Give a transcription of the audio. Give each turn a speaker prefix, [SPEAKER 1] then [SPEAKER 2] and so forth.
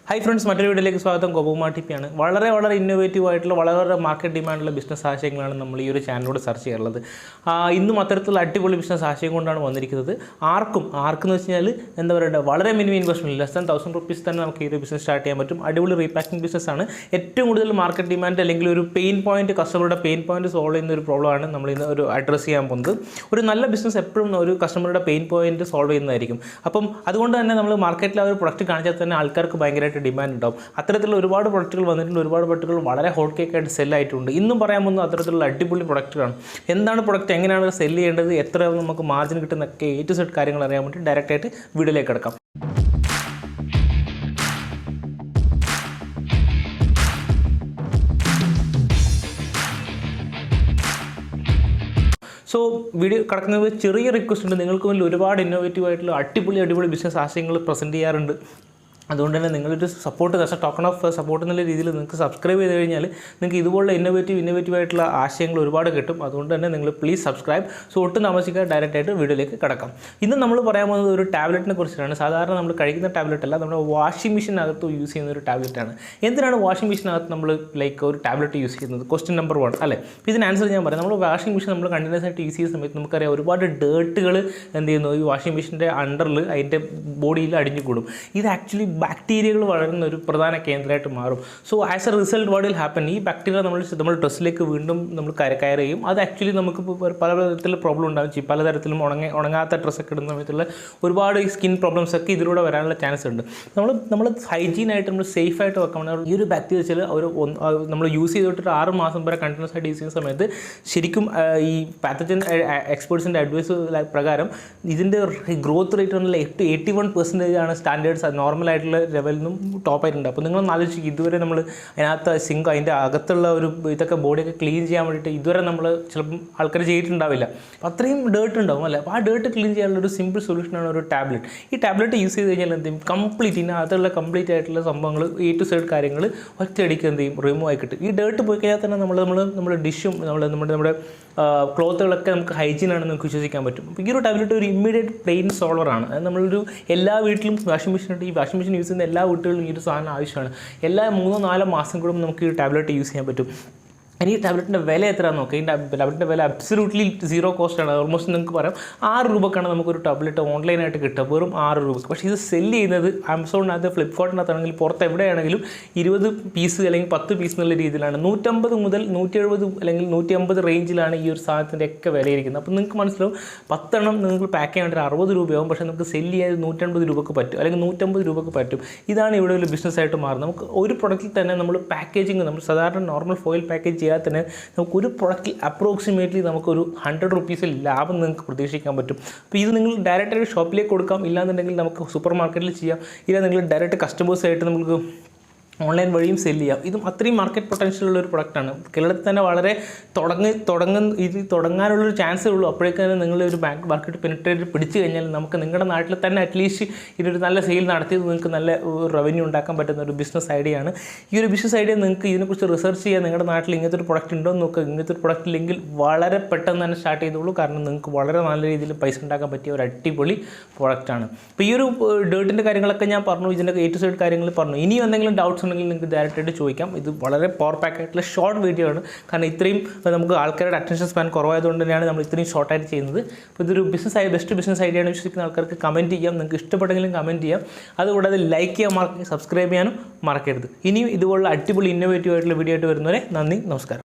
[SPEAKER 1] Hi friends, മറ്റൊരു വീഡിയോയിലേക്ക് സ്വാഗതം. കോപ്പുമാട്ടിപ്പിയാണ്. വളരെ ഇന്നോവേറ്റീവ് ആയിട്ടുള്ള വളരെ മാർക്കറ്റ് ഡിമാൻഡുള്ള ബിസിനസ് ആശയങ്ങളാണ് നമ്മൾ ഈ ഒരു ചാനലിലൂടെ സെർച്ച് ചെയ്യാറുള്ളത്. ഇന്നും അത്തരത്തിലുള്ള അടിപൊളി ബിസിനസ് ആശയം കൊണ്ടാണ് വന്നിരിക്കുന്നത്. ആർക്കെന്ന് വെച്ച് കഴിഞ്ഞാൽ എന്താ പറയുക, വളരെ minimum investment less than 1000 rupees തന്നെ നമുക്ക് ഈ ഒരു ബിസിനസ് സ്റ്റാർട്ട് ചെയ്യാൻ പറ്റും. അടിപൊളി റീപാക്കിംഗ് ബിസിനസ്സാണ്. ഏറ്റവും കൂടുതൽ മാർക്കറ്റ് ഡിമാൻഡ് അല്ലെങ്കിൽ ഒരു പെയിൻ പോയിന്റ്, കസ്റ്റമറുടെ പെയിൻ പോയിന്റ് സോൾവ് ചെയ്യുന്ന ഒരു പ്രോബ്ലമാണ് നമ്മൾ ഇന്ന് ഒരു അഡ്രസ്സ് ചെയ്യാൻ പോകുന്നത്. ഒരു നല്ല ബിസിനസ് എപ്പോഴും ഒരു കസ്റ്റമറുടെ പെയിൻ പോയിന്റ് സോൾവ് ചെയ്യുന്നതായിരിക്കും. അപ്പം അതുകൊണ്ട് തന്നെ നമ്മൾ മാർക്കറ്റിൽ ആ ഒരു പ്രൊഡക്റ്റ് കാണിച്ചാൽ തന്നെ ആൾക്കാർക്ക് ഭയങ്കരമായിട്ട് ഡിമാൻഡ് ഉണ്ടാവും. അത്തരത്തിലുള്ള ഒരുപാട് പ്രൊഡക്റ്റുകൾ വന്നിട്ടുണ്ട്. ഒരുപാട് പ്രൊഡക്റ്റുകൾ വളരെ ഹോട്ട് കേക്കായിട്ട് സെല്ലായിട്ടുണ്ട്. ഇന്നും പറയാൻ പോകുന്നത് അത്തരത്തിലുള്ള അടിപൊളി പ്രൊഡക്റ്റുകളാണ്. എന്താണ് പ്രൊഡക്റ്റ്, എങ്ങനെയാണ് സെല്ല് ചെയ്യേണ്ടത്, എത്ര നമുക്ക് മാർജിൻ കിട്ടുന്നൊക്കെ A to Z കാര്യങ്ങൾ അറിയാൻ വേണ്ടി ഡയറക്റ്റായിട്ട് വീഡിയോയിലേക്ക് കിടക്കാം. സോ വീഡിയോ കിടക്കുന്നത് ചെറിയ റിക്വസ്റ്റ് ഉണ്ട്. നിങ്ങൾക്ക് മുന്നിൽ ഒരുപാട് ഇന്നോവേറ്റീവ് ആയിട്ടുള്ള അടിപൊളി ബിസിനസ് ആശയങ്ങൾ പ്രസൻറ്റ് ചെയ്യാറുണ്ട്. അതുകൊണ്ട് തന്നെ നിങ്ങളൊരു സപ്പോർട്ട്, ടോക്കൺ ഓഫ് സപ്പോർട്ട് എന്നുള്ള രീതിയിൽ നിങ്ങൾക്ക് സബ്സ്ക്രൈബ് ചെയ്ത് കഴിഞ്ഞാൽ നിങ്ങൾക്ക് ഇതുപോലുള്ള ഇന്നോവേറ്റീവ് ആയിട്ടുള്ള ആശയങ്ങൾ ഒരുപാട് കിട്ടും. അതുകൊണ്ട് തന്നെ നിങ്ങൾ പ്ലീസ് സബ്സ്ക്രൈബ്. സോ ഒട്ടും താമസിക്കാതെ ഡയറക്റ്റായിട്ട് വീഡിയോയിലേക്ക് കിടക്കാം. ഇന്ന് നമ്മൾ പറയാൻ പോകുന്നത് ഒരു ടാബ്ലറ്റിനെ കുറിച്ചിട്ടാണ്. സാധാരണ നമ്മൾ കഴിക്കുന്ന ടാബ്ലറ്റ് അല്ല, നമ്മുടെ വാഷിംഗ് മെഷീനകത്ത് യൂസ് ചെയ്യുന്ന ഒരു ടാബ്ലറ്റാണ്. എന്തിനാണ് വാഷിംഗ് മെഷീനകത്ത് നമ്മൾ ഒരു ടാബ്ലറ്റ് യൂസ് ചെയ്യുന്നത്? ക്വസ്റ്റ്യൻ നമ്പർ 1 അല്ലേ. അപ്പോൾ ഇതിന് ആൻസർ ഞാൻ പറയാം. നമ്മൾ വാഷിംഗ് മെഷീൻ നമ്മൾ കണ്ടിന്യൂസ് ആയിട്ട് യൂസ് ചെയ്യുന്ന സമയത്ത് നമുക്കറിയാം ഒരുപാട് ഡേർട്ടുകൾ എന്ത് ചെയ്യുന്നു, ഈ വാഷിംഗ് മെഷീൻ്റെ അണ്ടറിൽ അതിൻ്റെ ബോഡിയിൽ അടിഞ്ഞു കൂടും. ഇത് ആക്ച്വലി ബാക്ടീരിയകൾ വളരുന്ന ഒരു പ്രധാന കേന്ദ്രമായിട്ട് മാറും. So as A result what will happen, ഈ ബാക്ടീരിയ നമ്മൾ ഡ്രസ്സിലേക്ക് വീണ്ടും നമ്മൾ കയറുകയും അത് ആക്ച്വലി നമുക്ക് പല തരത്തിലുള്ള പ്രോബ്ലം ഉണ്ടാകും ചെയ്യും. പലതരത്തിലും ഉണങ്ങാത്ത ഡ്രസ്സൊക്കെ ഇടുന്ന സമയത്തുള്ള ഒരുപാട് സ്കിൻ പ്രോബ്ലംസ് ഒക്കെ ഇതിലൂടെ വരാനുള്ള ചാൻസ് ഉണ്ട്. നമ്മൾ ഹൈജീനായിട്ട് നമ്മൾ സേഫായിട്ട് വെക്കണം. ഈ ഒരു ബാക്ടീരിയ വെച്ചാൽ നമ്മൾ യൂസ് ചെയ്തിട്ട് 6 മാസം വരെ കണ്ടിന്യൂസ് ആയിട്ട് യൂസ് ചെയ്യുന്ന സമയത്ത് ശരിക്കും ഈ പാത്തജൻ എക്സ്പേർട്സിൻ്റെ അഡ്വൈസ് പ്രകാരം ഇതിൻ്റെ ഗ്രോത്ത് റേറ്റ് പറഞ്ഞാൽ 81% ആണ് സ്റ്റാൻഡേർഡ്സ് നോർമലായിട്ടുള്ള ലെവലിൽ നിന്നും ടോപ്പായിട്ടുണ്ട്. അപ്പോൾ നിങ്ങളൊന്ന് ആലോചിക്കുക, ഇതുവരെ നമ്മൾ അതിനകത്ത് സിങ്ക് അതിൻ്റെ അകത്തുള്ള ഒരു ഇതൊക്കെ ബോഡിയൊക്കെ ക്ലീൻ ചെയ്യാൻ വേണ്ടിയിട്ട് ഇതുവരെ നമ്മൾ ചിലപ്പം ആൾക്കാർ ചെയ്തിട്ടുണ്ടാവില്ല. അപ്പോൾ അത്രയും ഡേർട്ട് ഉണ്ടാവും അല്ലേ. അപ്പോൾ ആ ഡേർട്ട് ക്ലീൻ ചെയ്യാനുള്ള ഒരു സിമ്പിൾ സൊല്യൂഷനാണ് ഒരു ടാബ്ലറ്റ്. ഈ ടാബ്ലറ്റ് യൂസ് ചെയ്ത് കഴിഞ്ഞാൽ എന്ത് ചെയ്യും, കംപ്ലീറ്റ് ഇതിനകത്തുള്ള കംപ്ലീറ്റ് ആയിട്ടുള്ള സംഭവങ്ങൾ A to Z കാര്യങ്ങൾ ഒറ്റയടിക്ക് എന്ത് ചെയ്യും, റിമൂവ് ആയി കിട്ടും. ഈ ഡേർട്ട് പോയി കഴിഞ്ഞാൽ തന്നെ നമ്മുടെ ഡിഷും നമ്മുടെ ക്ലോത്തുകളൊക്കെ നമുക്ക് ഹൈജീൻ ആണെന്ന് നമുക്ക് വിശ്വസിക്കാൻ പറ്റും. അപ്പോൾ ഈ ഒരു ടാബ്ലറ്റ് ഒരു ഇമ്മീഡിയറ്റ് പെയിൻ സോൾവറാണ്. അത് നമ്മളൊരു എല്ലാ വീട്ടിലും വാഷിംഗ് മെഷീൻ ഉണ്ട്. ഈ വാഷിംഗ് മെഷീൻ യൂസ് ചെയ്യുന്ന എല്ലാ വീട്ടുകളിലും ഈ ഒരു സാധനം ആവശ്യമാണ്. എല്ലാ 3-4 മാസം കൂടും നമുക്ക് ഈ ടാബ്ലറ്റ് യൂസ് ചെയ്യാൻ പറ്റും. ഇനി ഈ ടാബ്ലറ്റിൻ്റെ വില എത്രയാണെന്ന് നോക്കുക. ഈ ടാബ്ലറ്റിൻ്റെ വില അബ്സല്യൂട്ട്ലി 0 കോസ്റ്റാണ്. ഓൾമോസ്റ്റ് നിങ്ങൾക്ക് പറയാം 6 രൂപക്കാണ് നമുക്കൊരു ടാബ്ലറ്റ് ഓൺലൈനായിട്ട് കിട്ടുക, വെറും 6 രൂപക്ക്. പക്ഷേ ഇത് സെല്ല് ചെയ്യുന്നത് ആമസോണിനകത്ത്, ഫ്ലിപ്കാർട്ടിനകത്താണെങ്കിൽ പുറത്ത് എവിടെയാണെങ്കിലും 20 പീസ് അല്ലെങ്കിൽ 10 പീസ് എന്നുള്ള രീതിയിലാണ്. 150 മുതൽ 170 അല്ലെങ്കിൽ 150 റേഞ്ചിലാണ് ഈ ഒരു സാധനത്തിൻ്റെ ഒക്കെ വിലയിരിക്കുന്നത്. അപ്പോൾ നിങ്ങൾക്ക് മനസ്സിലാവും 10 എണ്ണം നിങ്ങൾക്ക് പാക്ക് ചെയ്യാനായിട്ട് 60 രൂപയാവും. പക്ഷേ നമുക്ക് സെല്ല് ചെയ്യാൻ 150 രൂപക്ക് പറ്റും, അല്ലെങ്കിൽ 150 രൂപക്ക് പറ്റും. ഇതാണ് ഇവിടെ ഒരു ബിസിനസ്സായിട്ട് മാറുന്നത്. നമുക്ക് ഒരു പ്രൊഡക്റ്റിൽ തന്നെ നമ്മൾ പാക്കേജിങ്, നമ്മൾ സാധാരണ നോർമൽ ഫോയിൽ പാക്കേജ് ചെയ്യാതെ തന്നെ നമുക്കൊരു പ്രൊഡക്റ്റിൽ അപ്രോക്സിമേറ്റ്ലി നമുക്കൊരു 100 rupees ലാഭം നിങ്ങൾക്ക് പ്രതീക്ഷിക്കാൻ പറ്റും. അപ്പോൾ ഇത് നിങ്ങൾ ഡയറക്റ്റായിട്ട് ഷോപ്പിലേക്ക് കൊടുക്കാം, ഇല്ലാന്നുണ്ടെങ്കിൽ നമുക്ക് സൂപ്പർ മാർക്കറ്റിൽ ചെയ്യാം, ഇല്ല നിങ്ങൾ ഡയറക്റ്റ് കസ്റ്റമേഴ്സായിട്ട് നമുക്ക് ഓൺലൈൻ വഴിയും സെല്ല് ചെയ്യാം. ഇതും അത്രയും മാർക്കറ്റ് പൊട്ടൻഷ്യൽ ഉള്ളൊരു പ്രൊഡക്റ്റാണ്. കേരളത്തിൽ തന്നെ വളരെ തുടങ്ങാനുള്ളൊരു ചാൻസേ ഉള്ളൂ. അപ്പോഴേക്കും തന്നെ നിങ്ങളൊരു മാർക്കറ്റ് പെനിട്രേറ്റ് പിടിച്ചു കഴിഞ്ഞാൽ നമുക്ക് നിങ്ങളുടെ നാട്ടിൽ തന്നെ അറ്റ്ലീസ്റ്റ് ഇതൊരു നല്ല സെയിൽ നടത്തി നിങ്ങൾക്ക് നല്ല റവന്യൂ ഉണ്ടാക്കാൻ പറ്റുന്ന ഒരു ബിസിനസ് ഐഡിയ ആണ്. ഈ ഒരു ബിസിനസ് ഐഡിയ നിങ്ങൾക്ക് ഇതിനെക്കുറിച്ച് റിസർച്ച് ചെയ്യാൻ, നിങ്ങളുടെ നാട്ടിൽ ഇങ്ങനത്തെ ഒരു പ്രൊഡക്റ്റ് ഉണ്ടോ എന്ന് നോക്കുക. ഇങ്ങനത്തെ ഒരു പ്രൊഡക്റ്റ് ഇല്ലെങ്കിൽ വളരെ പെട്ടെന്ന് തന്നെ സ്റ്റാർട്ട് ചെയ്തോളൂ. കാരണം നിങ്ങൾക്ക് വളരെ നല്ല രീതിയിൽ പൈസ ഉണ്ടാക്കാൻ പറ്റിയ ഒരു അടിപൊളി പ്രൊഡക്റ്റാണ്. അപ്പോൾ ഈ ഒരു ഡേർട്ടിൻ്റെ കാര്യങ്ങളൊക്കെ ഞാൻ പറഞ്ഞു, ഇതിൻ്റെ A to Z കാര്യങ്ങൾ പറഞ്ഞു. ഇനിയും എന്തെങ്കിലും ഡൗട്ട്സ് ഉണ്ടെങ്കിൽ നിങ്ങൾക്ക് ഡയറക്റ്റായിട്ട് ചോദിക്കാം. ഇത് വളരെ പവർ പാക്ക് ആയിട്ടുള്ള ഷോർട്ട് വീഡിയോ ആണ്. കാരണം ഇത്രയും നമുക്ക് ആൾക്കാരുടെ അറ്റൻഷൻ സ്പാൻ കുറവായതുകൊണ്ട് തന്നെയാണ് നമ്മൾ ഇത്രയും ഷോർട്ടായിട്ട് ചെയ്യുന്നത്. അപ്പോൾ ഇതൊരു ബെസ്റ്റ് ബിസിനസ് ഐഡിയ ആണ് വിശ്വസിക്കുന്ന ആൾക്കാർക്ക് കമൻറ്റ് ചെയ്യാം. നിങ്ങൾക്ക് ഇഷ്ടപ്പെട്ടെങ്കിലും കമൻറ്റ് ചെയ്യാം. അതുകൂടാതെ ലൈക്ക് ചെയ്യാൻ സബ്സ്ക്രൈബ് ചെയ്യാനും മറക്കരുത്. ഇനിയും ഇതുപോലുള്ള അടിപൊളി ഇന്നോവേറ്റീവ് ആയിട്ടുള്ള വീഡിയോ ആയിട്ട് വരുന്നവരെ നന്ദി, നമസ്കാരം.